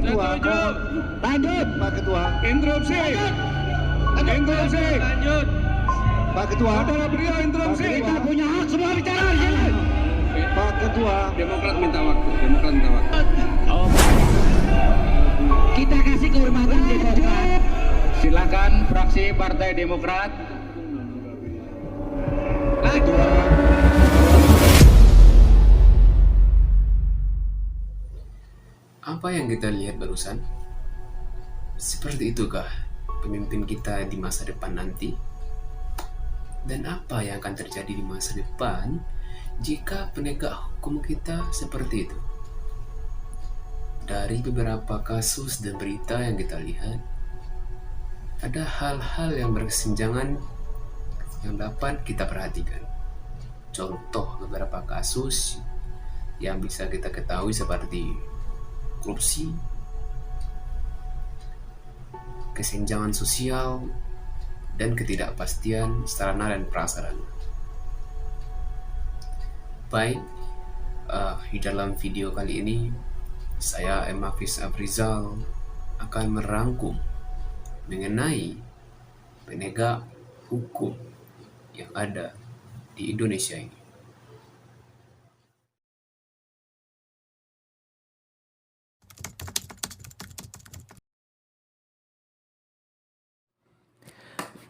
Ketua, mohon. Lanjut. Pak Ketua. Interupsi. Interupsi. Lanjut. Pak Ketua. Saudara beliau interupsi. Pak Kita Ketua. punya hak semua bicara di sini. Pak Ketua. Demokrat minta waktu. Demokrat minta waktu. Kita kasih kehormatan Demokrat. Silakan fraksi Partai Demokrat. Apa yang kita lihat barusan? Seperti itukah pemimpin kita di masa depan nanti? Dan apa yang akan terjadi di masa depan jika penegak hukum kita seperti itu? Dari beberapa kasus dan berita yang kita lihat, ada hal-hal yang berkesenjangan yang dapat kita perhatikan. Contoh beberapa kasus yang bisa kita ketahui seperti korupsi, kesenjangan sosial, dan ketidakpastian sarana dan prasarana. Baik, di dalam video kali ini saya M. Hafiz Afrizal akan merangkum mengenai penegak hukum yang ada di Indonesia ini.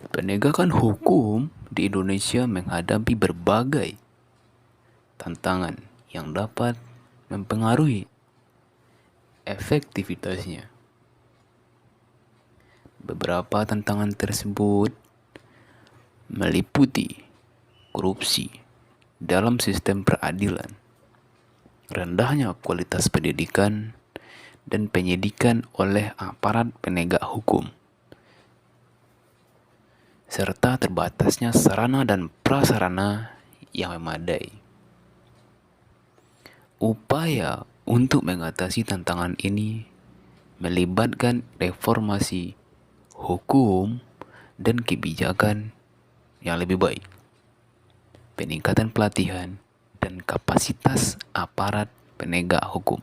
Penegakan hukum di Indonesia menghadapi berbagai tantangan yang dapat mempengaruhi efektivitasnya. Beberapa tantangan tersebut meliputi korupsi dalam sistem peradilan, rendahnya kualitas pendidikan dan penyidikan oleh aparat penegak hukum, serta terbatasnya sarana dan prasarana yang memadai. Upaya untuk mengatasi tantangan ini melibatkan reformasi hukum dan kebijakan yang lebih baik, peningkatan pelatihan dan kapasitas aparat penegak hukum,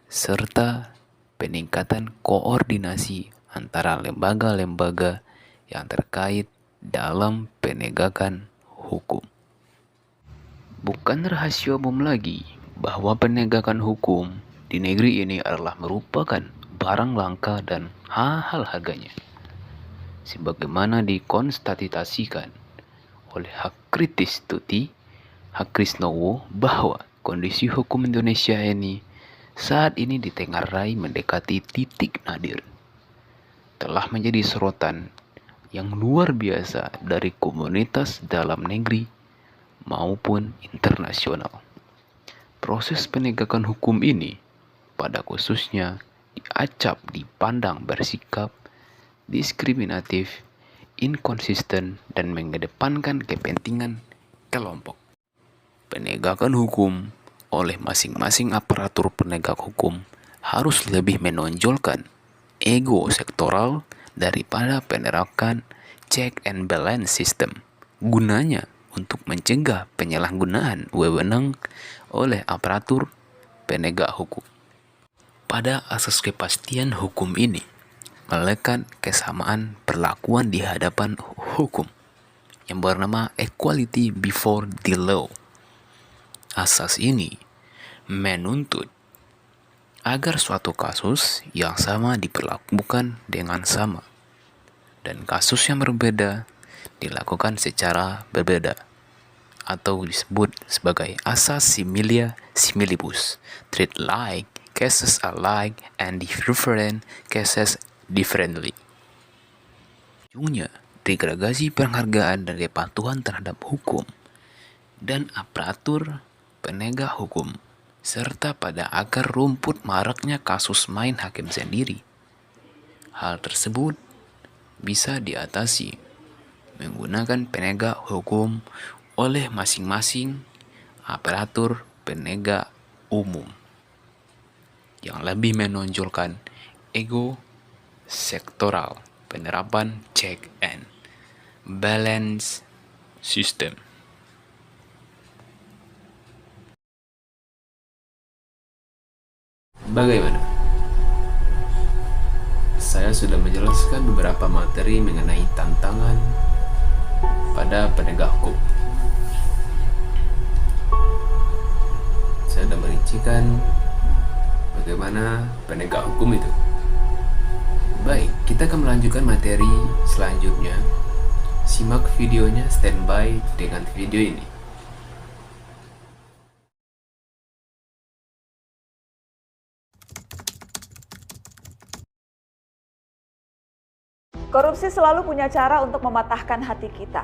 serta peningkatan koordinasi antara lembaga-lembaga yang terkait dalam penegakan hukum. Bukan rahasia umum lagi bahwa penegakan hukum di negeri ini adalah merupakan barang langka dan mahal harganya. Sebagaimana dikonstatasikan oleh Hakritis Tuti, Hakrisnowo, bahwa kondisi hukum Indonesia ini saat ini ditengarai mendekati titik nadir, telah menjadi sorotan yang luar biasa dari komunitas dalam negeri maupun internasional. Proses penegakan hukum ini pada khususnya diacap dipandang bersikap diskriminatif, inkonsisten, dan mengedepankan kepentingan kelompok. Penegakan hukum oleh masing-masing aparatur penegak hukum harus lebih menonjolkan ego sektoral daripada penerapan check and balance system, gunanya untuk mencegah penyalahgunaan wewenang oleh aparatur penegak hukum. Pada asas kepastian hukum ini melekat kesamaan perlakuan di hadapan hukum yang bernama equality before the law. Asas ini menuntut agar suatu kasus yang sama diperlakukan dengan sama, dan kasus yang berbeda dilakukan secara berbeda, atau disebut sebagai asas similia similibus, treat like cases alike and different cases differently. Ujungnya, degradasi penghargaan dan kepatuhan terhadap hukum dan aparatur penegak hukum, serta pada akar rumput maraknya kasus main hakim sendiri. Hal tersebut bisa diatasi menggunakan penegak hukum oleh masing-masing aparatur penegak umum yang lebih menonjolkan ego sektoral, penerapan check and balance system. Bagaimana? saya sudah menjelaskan beberapa materi mengenai tantangan pada penegak hukum. Saya sudah merincikan bagaimana penegak hukum itu. Baik, kita akan melanjutkan materi selanjutnya. Simak videonya, standby dengan video ini. Korupsi selalu punya cara untuk mematahkan hati kita.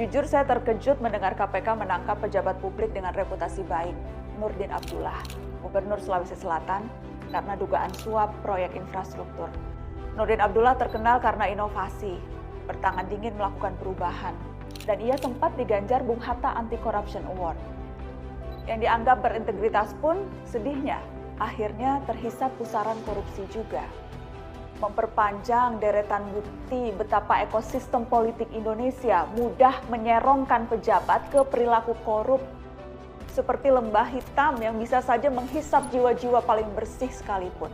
Jujur saya terkejut mendengar KPK menangkap pejabat publik dengan reputasi baik, Nurdin Abdullah, Gubernur Sulawesi Selatan, karena dugaan suap proyek infrastruktur. Nurdin Abdullah terkenal karena inovasi, bertangan dingin melakukan perubahan, dan ia sempat diganjar Bung Hatta Anti Corruption Award. Yang dianggap berintegritas pun, sedihnya, akhirnya terhisap pusaran korupsi juga. Memperpanjang deretan bukti betapa ekosistem politik Indonesia mudah menyerongkan pejabat ke perilaku korup, seperti lembah hitam yang bisa saja menghisap jiwa-jiwa paling bersih sekalipun.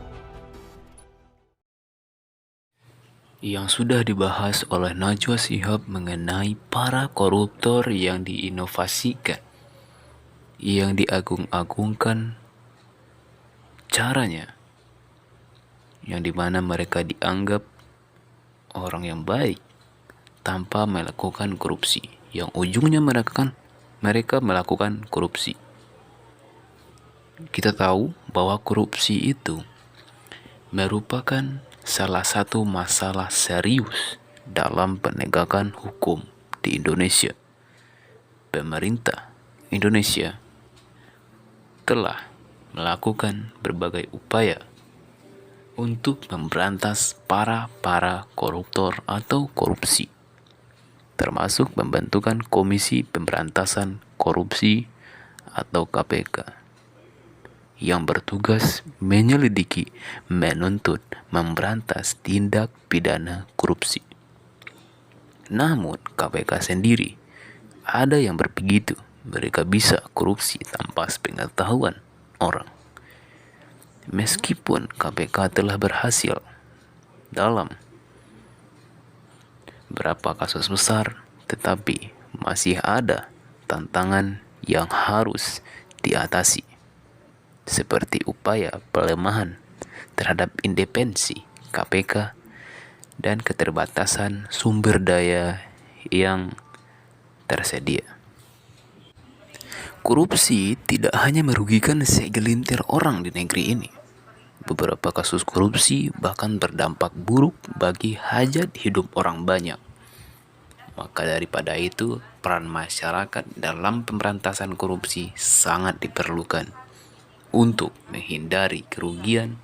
Yang sudah dibahas oleh Najwa Shihab mengenai para koruptor yang diinovasikan, yang diagung-agungkan caranya, yang dimana mereka dianggap orang yang baik tanpa melakukan korupsi, yang ujungnya mereka melakukan korupsi. Kita tahu bahwa korupsi itu merupakan salah satu masalah serius dalam penegakan hukum di Indonesia. Pemerintah Indonesia telah melakukan berbagai upaya untuk memberantas para koruptor atau korupsi, termasuk pembentukan Komisi Pemberantasan Korupsi atau KPK yang bertugas menyelidiki, menuntut, memberantas tindak pidana korupsi. Namun KPK sendiri ada yang berbegitu, mereka bisa korupsi tanpa sepengetahuan orang. Meskipun KPK telah berhasil dalam beberapa kasus besar, tetapi masih ada tantangan yang harus diatasi, seperti upaya pelemahan terhadap independensi KPK dan keterbatasan sumber daya yang tersedia. Korupsi tidak hanya merugikan segelintir orang di negeri ini. Beberapa kasus korupsi bahkan berdampak buruk bagi hajat hidup orang banyak. Maka daripada itu, peran masyarakat dalam pemberantasan korupsi sangat diperlukan untuk menghindari kerugian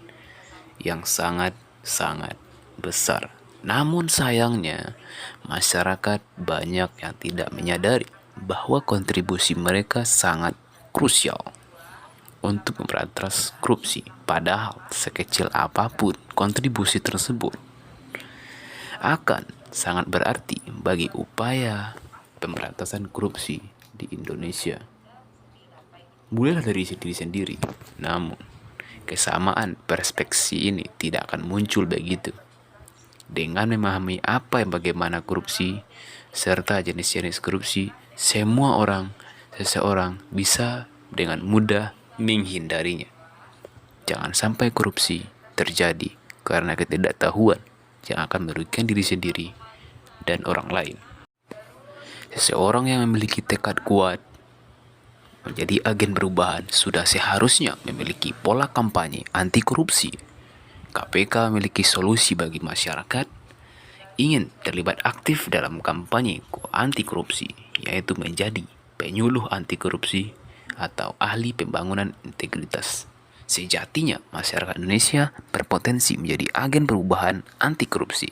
yang sangat-sangat besar. Namun sayangnya, masyarakat banyak yang tidak menyadari bahwa kontribusi mereka sangat krusial untuk memberantas korupsi. Padahal sekecil apapun kontribusi tersebut akan sangat berarti bagi upaya pemberantasan korupsi di Indonesia. Mulailah dari diri sendiri. Namun, kesamaan perspektif ini tidak akan muncul begitu. Dengan memahami apa yang bagaimana korupsi serta jenis-jenis korupsi, seseorang bisa dengan mudah menghindarinya. Jangan sampai korupsi terjadi karena ketidaktahuan yang akan merugikan diri sendiri dan orang lain. Seseorang yang memiliki tekad kuat menjadi agen perubahan sudah seharusnya memiliki pola kampanye anti korupsi. KPK memiliki solusi bagi masyarakat ingin terlibat aktif dalam kampanye anti korupsi, yaitu menjadi penyuluh anti korupsi atau ahli pembangunan integritas. Sejatinya masyarakat Indonesia berpotensi menjadi agen perubahan anti korupsi.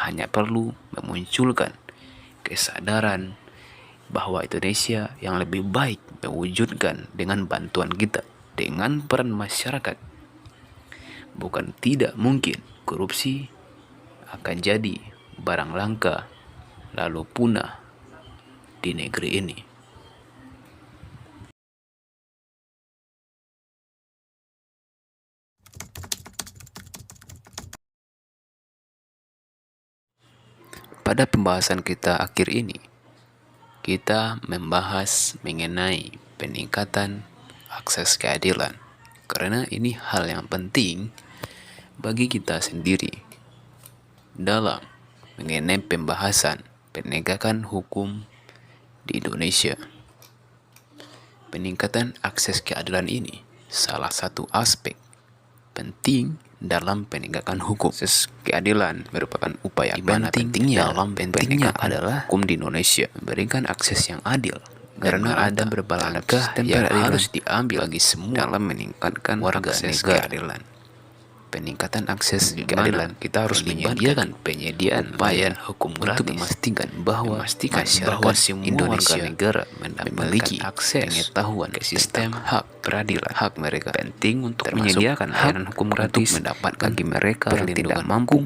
Hanya perlu memunculkan kesadaran bahwa Indonesia yang lebih baik mewujudkan dengan bantuan kita, dengan peran masyarakat. Bukan tidak mungkin korupsi akan jadi barang langka lalu punah di negeri ini. Pada pembahasan kita akhir ini, kita membahas mengenai peningkatan akses keadilan. Karena ini hal yang penting bagi kita sendiri dalam mengenai pembahasan penegakan hukum di Indonesia. Peningkatan akses keadilan ini salah satu aspek penting dalam penegakan hukum. Akses keadilan merupakan upaya pentingnya dalam penegakan adalah hukum di Indonesia, memberikan akses yang adil. Karena ada beberapa langkah yang harus diambil bagi semua dalam meningkatkan akses keadilan. Peningkatan akses keadilan, kita harus menyediakan upaya hukum untuk memastikan bahwa semua Indonesia negara memiliki akses pengetahuan ke sistem hak peradilan. Hak mereka penting untuk menyediakan layanan hukum gratis untuk mendapatkan bagi mereka yang tidak mampu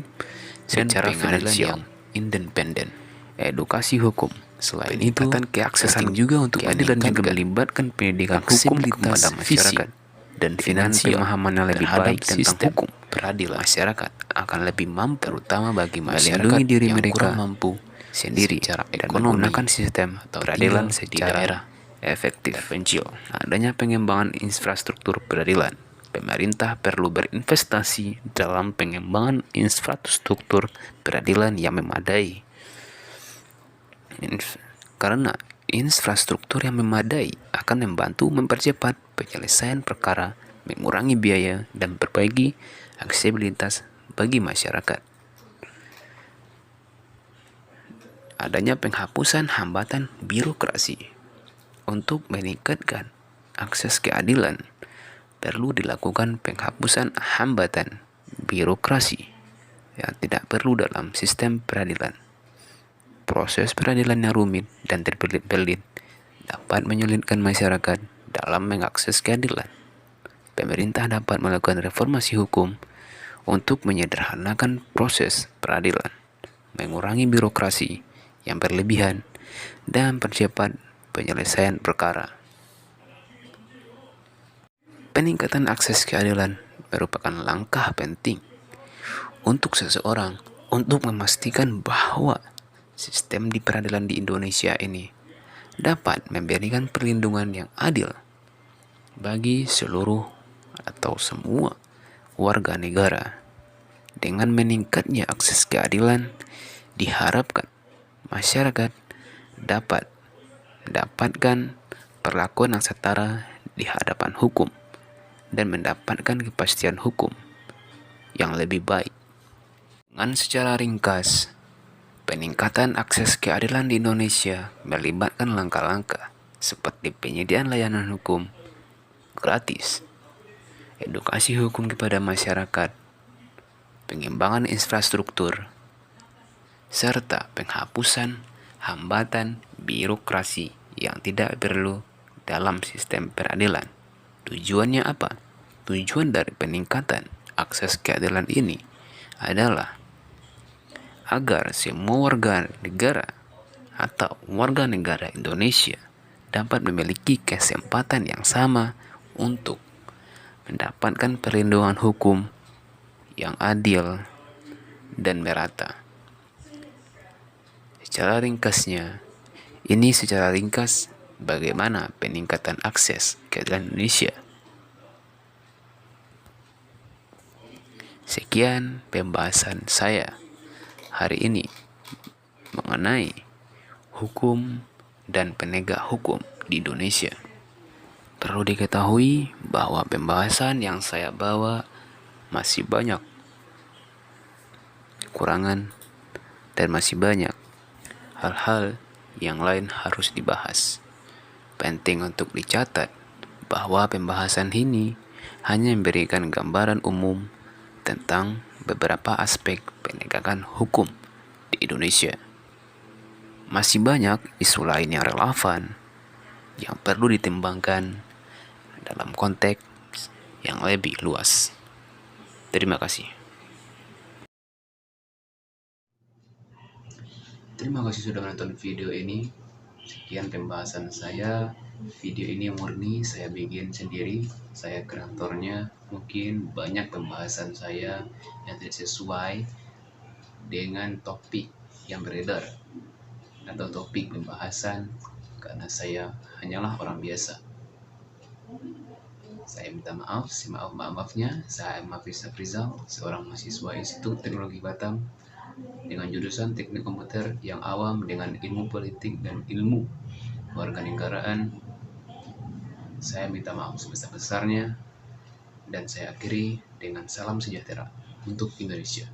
secara pengadilan yang independen. Edukasi hukum. Selain itu, keaksesan juga untuk keadilan juga melibatkan pendidikan hukum kepada masyarakat dan finansial. Pemahaman yang lebih baik tentang hukum peradilan, masyarakat akan lebih mampu, terutama bagi masyarakat melindungi diri mereka mampu sendiri secara ekonomi, menggunakan sistem peradilan secara efektif. Terpencil adanya pengembangan infrastruktur peradilan. Pemerintah perlu berinvestasi dalam pengembangan infrastruktur peradilan yang memadai. Karena infrastruktur yang memadai akan membantu mempercepat penyelesaian perkara, mengurangi biaya, dan memperbaiki aksesibilitas bagi masyarakat. Adanya penghapusan hambatan birokrasi. Untuk meningkatkan akses keadilan, perlu dilakukan penghapusan hambatan birokrasi yang tidak perlu dalam sistem peradilan. Proses peradilan yang rumit dan terbelit-belit dapat menyulitkan masyarakat dalam mengakses keadilan. Pemerintah dapat melakukan reformasi hukum untuk menyederhanakan proses peradilan, mengurangi birokrasi yang berlebihan, dan percepat penyelesaian perkara. Peningkatan akses keadilan merupakan langkah penting untuk seseorang untuk memastikan bahwa sistem di peradilan di Indonesia ini dapat memberikan perlindungan yang adil bagi seluruh atau semua warga negara. Dengan meningkatnya akses keadilan, diharapkan masyarakat dapat mendapatkan perlakuan yang setara di hadapan hukum dan mendapatkan kepastian hukum yang lebih baik. Dengan secara ringkas, peningkatan akses keadilan di Indonesia melibatkan langkah-langkah seperti penyediaan layanan hukum gratis, edukasi hukum kepada masyarakat, pengembangan infrastruktur, serta penghapusan hambatan birokrasi yang tidak perlu dalam sistem peradilan. Tujuannya apa? Tujuan dari peningkatan akses keadilan ini adalah agar semua warga negara atau warga negara Indonesia dapat memiliki kesempatan yang sama untuk mendapatkan perlindungan hukum yang adil dan merata. Secara ringkas bagaimana peningkatan akses keadilan Indonesia. Sekian pembahasan saya hari ini mengenai hukum dan penegak hukum di Indonesia. Perlu diketahui bahwa pembahasan yang saya bawa masih banyak kekurangan dan masih banyak hal-hal yang lain harus dibahas. Penting untuk dicatat bahwa pembahasan ini hanya memberikan gambaran umum tentang beberapa aspek penegakan hukum di Indonesia. Masih banyak isu lain yang relevan yang perlu ditimbangkan dalam konteks yang lebih luas. Terima kasih. Terima kasih sudah menonton video ini. Sekian pembahasan saya. Video ini murni saya bikin sendiri. Saya kreatornya. Mungkin banyak pembahasan saya yang tidak sesuai dengan topik yang beredar atau topik pembahasan karena saya hanyalah orang biasa. Saya minta maaf, semaaf-maafnya. Saya Mafis Afrizal, seorang mahasiswa Institut Teknologi Batam dengan jurusan Teknik Komputer yang awam dengan ilmu politik dan ilmu kewarganegaraan. Saya minta maaf sebesar-besarnya dan saya akhiri dengan salam sejahtera untuk Indonesia.